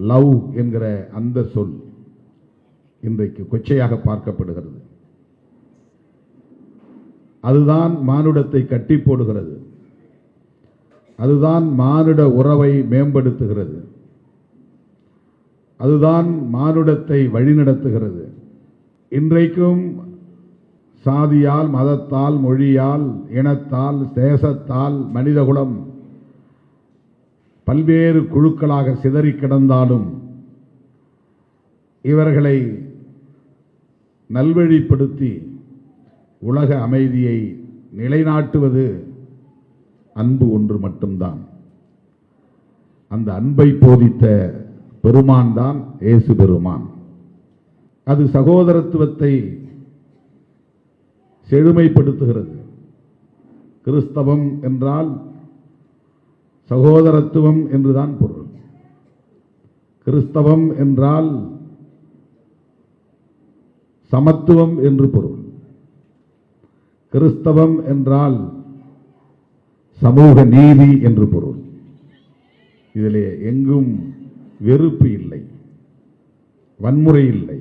Love என்கிற அந்த சொல் இன்றைக்கு கொச்சையாக பார்க்கப்படுகிறது. அதுதான் மானுடத்தை கட்டி போடுகிறது. அதுதான் மானுட உறவை மேம்படுத்துகிறது. அதுதான் மானுடத்தை வழிநடத்துகிறது. இன்றைக்கும் சாதியால், மதத்தால், மொழியால், இனத்தால், தேசத்தால் மனிதகுலம் பல்வேறு குழுக்களாக சிதறி கிடந்தாலும் இவர்களை நல்வழிப்படுத்தி உலக அமைதியை நிலைநாட்டுவது அன்பு ஒன்று மட்டும்தான். அந்த அன்பை போதித்த பெருமான் தான் இயேசு பெருமான். அது சகோதரத்துவத்தை செழுமைப்படுத்துகிறது. கிறிஸ்தவம் என்றால் சகோதரத்துவம் என்றுதான் பொருள். கிறிஸ்தவம் என்றால் சமத்துவம் என்று பொருள். கிறிஸ்தவம் என்றால் சமூக நீதி என்று பொருள். இதிலே எங்கும் வெறுப்பு இல்லை, வன்முறை இல்லை,